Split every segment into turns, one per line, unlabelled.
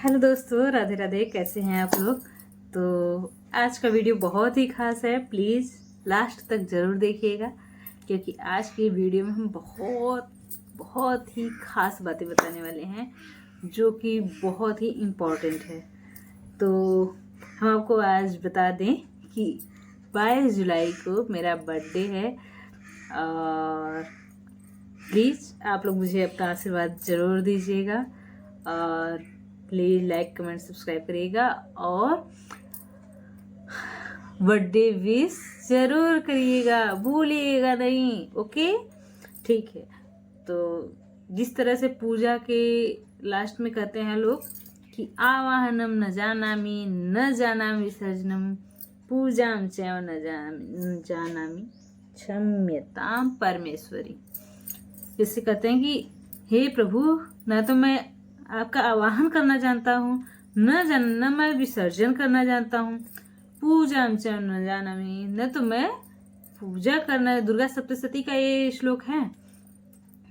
Hello दोस्तों, राधे राधे। कैसे हैं आप लोग? तो आज का वीडियो बहुत ही खास है। प्लीज़ लास्ट तक ज़रूर देखिएगा, क्योंकि आज की वीडियो में हम बहुत बहुत ही खास बातें बताने वाले हैं जो कि बहुत ही इम्पोर्टेंट है। तो हम आपको आज बता दें कि 22 जुलाई को मेरा बर्थडे है और प्लीज़ आप लोग मुझे अपना आशीर्वाद ज़रूर दीजिएगा और प्लीज़ लाइक कमेंट सब्सक्राइब करिएगा और बर्थडे विश ज़रूर करिएगा, भूलिएगा नहीं। ओके, ठीक है। तो जिस तरह से पूजा के लास्ट में कहते हैं लोग कि आवाहनम न जानामि न जानामि विसर्जनम पूजाम च न जानामि क्षम्यताम परमेश्वरी। जिससे कहते हैं कि हे प्रभु, ना तो मैं आपका आवाहन करना जानता हूँ, न मैं विसर्जन करना जानता हूँ, पूजा न जानामि, न तो मैं पूजा करना, दुर्गा सप्तशती का ये श्लोक है,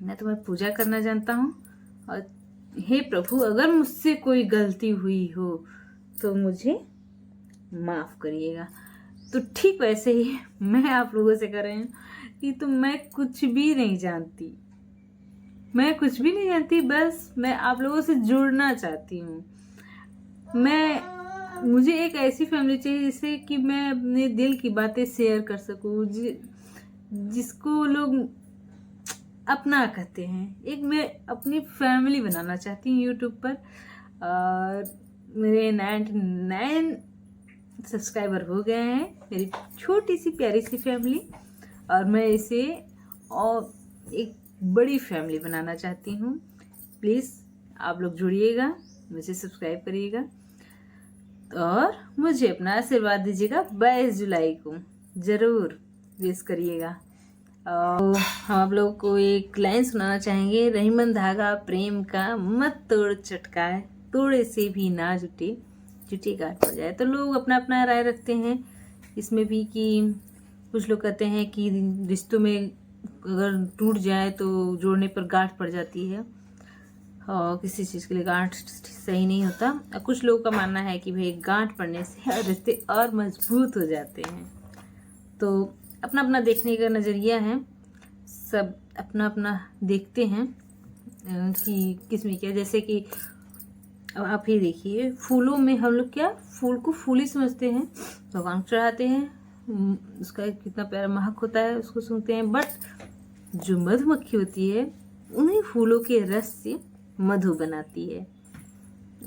न तो मैं पूजा करना जानता हूँ। और हे प्रभु, अगर मुझसे कोई गलती हुई हो तो मुझे माफ़ करिएगा। तो ठीक वैसे ही मैं आप लोगों से कर रही हूँ कि तो मैं कुछ भी नहीं जानती, बस मैं आप लोगों से जुड़ना चाहती हूँ। मुझे एक ऐसी फैमिली चाहिए जिससे कि मैं अपने दिल की बातें शेयर कर सकूँ, जिसको लोग अपना कहते हैं। एक मैं अपनी फैमिली बनाना चाहती हूँ यूट्यूब पर। और मेरे 99 सब्सक्राइबर हो गए हैं, मेरी छोटी सी प्यारी सी फैमिली, और मैं इसे और एक बड़ी फैमिली बनाना चाहती हूँ। प्लीज़ आप लोग जुड़िएगा, मुझे सब्सक्राइब करिएगा और मुझे अपना आशीर्वाद दीजिएगा। 22 जुलाई को ज़रूर विश करिएगा। और हम आप लोगों को एक लाइन सुनाना चाहेंगे। रहीमन धागा प्रेम का मत तोड़ चटकाए, तोड़े से भी ना जुटे, जुटे गांठ पड़ जाए। तो लोग अपना अपना राय रखते हैं इसमें भी कि कुछ लोग कहते हैं कि रिश्तों में अगर टूट जाए तो जोड़ने पर गांठ पड़ जाती है और किसी चीज़ के लिए गांठ सही नहीं होता। और कुछ लोगों का मानना है कि भाई गांठ पड़ने से रिश्ते और मजबूत हो जाते हैं। तो अपना अपना देखने का नज़रिया है, सब अपना अपना देखते हैं कि किस में क्या। जैसे कि अब आप ही देखिए, फूलों में हम लोग क्या फूल को फूल ही समझते हैं, भगवान को चढ़ाते हैं, उसका कितना प्यारा महक होता है, उसको सूंघते हैं। बट जो मधुमक्खी होती है उन्हीं फूलों के रस से मधु बनाती है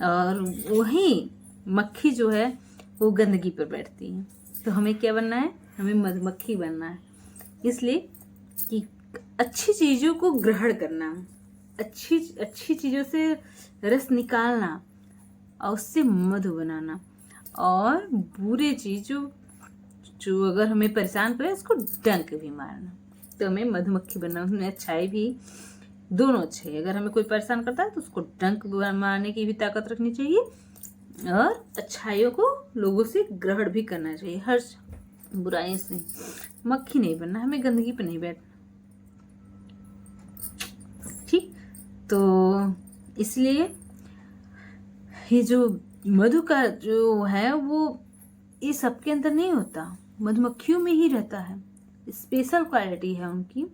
और वही मक्खी जो है वो गंदगी पर बैठती है। तो हमें क्या बनना है? हमें मधुमक्खी बनना है, इसलिए कि अच्छी चीज़ों को ग्रहण करना, अच्छी चीज़ों से रस निकालना और उससे मधु बनाना, और बुरे चीज़ों जो अगर हमें परेशान करे उसको डंक भी मारना। तो हमें मधुमक्खी बनना, उसमें अच्छाई भी, दोनों अच्छे है। अगर हमें कोई परेशान करता है तो उसको डंक मारने की भी ताकत रखनी चाहिए और अच्छाइयों को लोगों से ग्रहण भी करना चाहिए। हर बुराई से मक्खी नहीं बनना, हमें गंदगी पे नहीं बैठना। ठीक, तो इसलिए ये जो मधु का जो है वो ये सबके अंदर नहीं होता, मधुमक्खियों में ही रहता है। स्पेशल क्वालिटी है उनकी।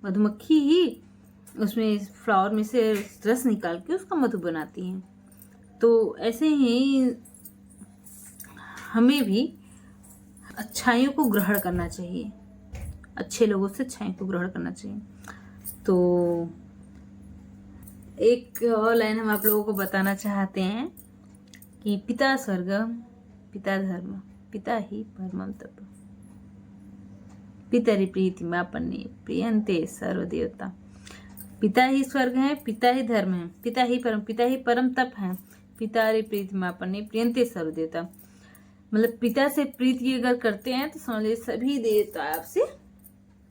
मधुमक्खी ही उसमें फ्लावर में से रस निकाल के उसका मधु बनाती हैं। तो ऐसे ही हमें भी अच्छाइयों को ग्रहण करना चाहिए, अच्छे लोगों से अच्छाइयों को ग्रहण करना चाहिए। तो एक और लाइन हम आप लोगों को बताना चाहते हैं कि पिता स्वर्ग पिता धर्म पिता ही परमं तप, पितरि प्रीतिमापन्ने प्रियंते सर्वदेवता। पिता ही स्वर्ग है, पिता ही धर्म है, पिता ही परम तप है, पितारि प्रीतिमापन्ने प्रियंते सर्वदेवता। मतलब पिता से प्रीति अगर करते हैं तो समझ लीजिए सभी देवता आपसे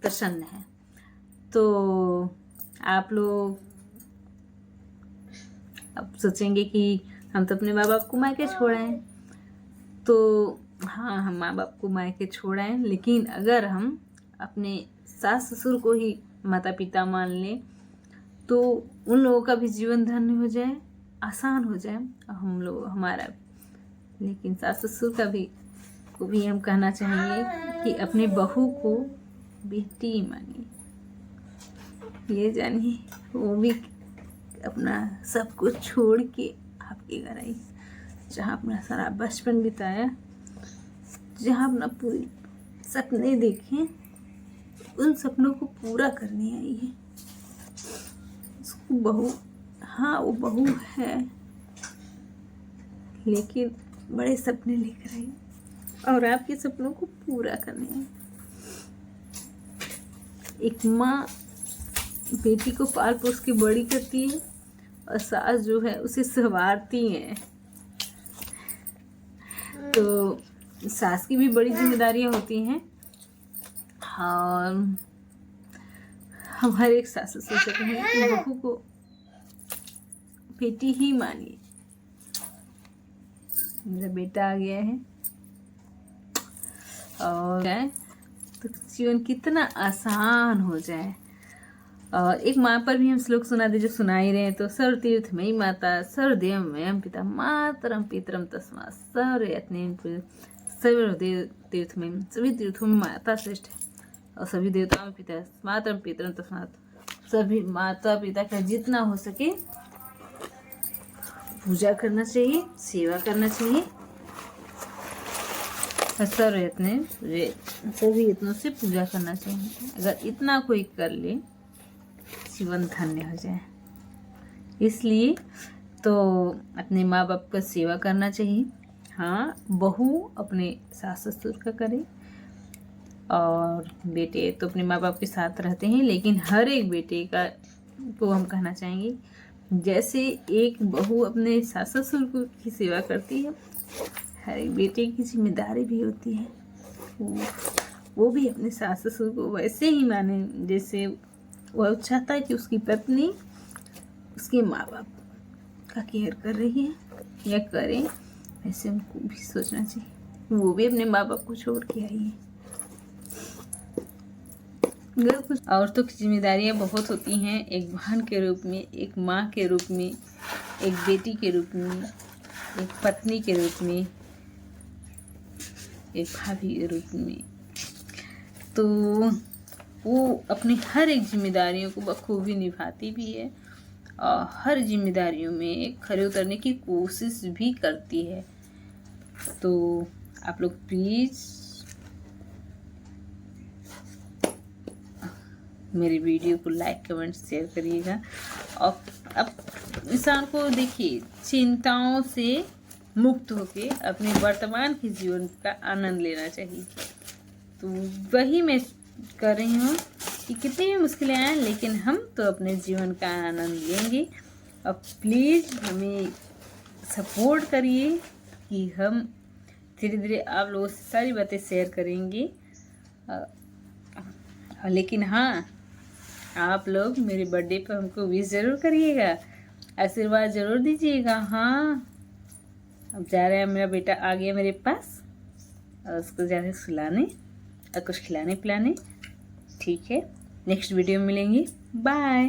प्रसन्न है। तो आप लोग अब सोचेंगे कि हम तो अपने माँ बाप को मायके छोड़ आए, तो हाँ, हम माँ बाप को मायके छोड़ आए, लेकिन अगर हम अपने सास ससुर को ही माता पिता मान लें तो उन लोगों का भी जीवन धन्य हो जाए आसान हो जाए हम लोग हमारा। लेकिन सास ससुर को भी हम कहना चाहेंगे कि अपने बहू को बेटी मानिए, ये जानिए वो भी अपना सब कुछ छोड़ के आपके घर आई, जहाँ अपना सारा बचपन बिताया, जहाँ अपना पूरी सपने देखे, उन सपनों को पूरा करने आई है। उसको बहू, हाँ वो बहू है, लेकिन बड़े सपने लेकर आई और आपके सपनों को पूरा करने आई। एक माँ बेटी को पाल पोस के बड़ी करती है और सास जो है उसे संवारती है। तो सास की भी बड़ी जिम्मेदारियां होती हैं और हम हर एक सास ससुर से कहें कि बहू को बेटी ही मानिए। मेरा बेटा आ गया है और तो जीवन कितना आसान हो जाए। और एक माँ पर भी हम श्लोक सुना दे, जो सुना ही रहे हैं। तो सर्व तीर्थ मयि माता सर्वदेव मयम पिता मातरम पितरम तस्मात् सर्वयत्नेन सर्वदेव तीर्थ में, सभी तीर्थों में माता श्रेष्ठ है और सभी देवताओं में पिता, मातरम पितरम तस्मात्, सभी माता पिता का जितना हो सके पूजा करना चाहिए, सेवा करना चाहिए। सर्वयत्न, सभी यत्नों से पूजा करना चाहिए। अगर इतना कोई कर ले जीवन धन्य हो जाए। इसलिए तो अपने माँ बाप का सेवा करना चाहिए। हाँ, बहू अपने सास ससुर का करे और बेटे तो अपने माँ बाप के साथ रहते हैं, लेकिन हर एक बेटे का को हम कहना चाहेंगे जैसे एक बहू अपने सास ससुर की सेवा करती है, हर एक बेटे की जिम्मेदारी भी होती है वो भी अपने सास ससुर को वैसे ही माने जैसे वह चाहता है कि उसकी पत्नी उसके माँ बाप का केयर कर रही है या करें। ऐसे उनको भी सोचना चाहिए, वो भी अपने माँ बाप को छोड़ के आई है। अगर कुछ औरतों की जिम्मेदारियाँ बहुत होती हैं, एक बहन के रूप में, एक माँ के रूप में, एक बेटी के रूप में, एक पत्नी के रूप में, एक भाभी के रूप में। तो वो अपनी हर एक जिम्मेदारियों को बखूबी निभाती भी है और हर जिम्मेदारियों में खरे उतरने की कोशिश भी करती है। तो आप लोग प्लीज़ मेरी वीडियो को लाइक कमेंट शेयर करिएगा। और अब इंसान को देखिए चिंताओं से मुक्त होके अपने वर्तमान के जीवन का आनंद लेना चाहिए। तो वही मैं कर रही हूँ कि कितनी भी मुश्किलें आएँ, लेकिन हम तो अपने जीवन का आनंद लेंगे। और प्लीज़ हमें सपोर्ट करिए कि हम धीरे धीरे आप लोगों से सारी बातें शेयर करेंगे। लेकिन हाँ, आप लोग मेरे बर्थडे पर हमको विश ज़रूर करिएगा, आशीर्वाद ज़रूर दीजिएगा। हाँ, अब जा रहे हैं, मेरा बेटा आ गया मेरे पास और उसको जा रहे सुलाने और कुछ खिलाने पिलाने। ठीक है, नेक्स्ट वीडियो में मिलेंगे। बाय।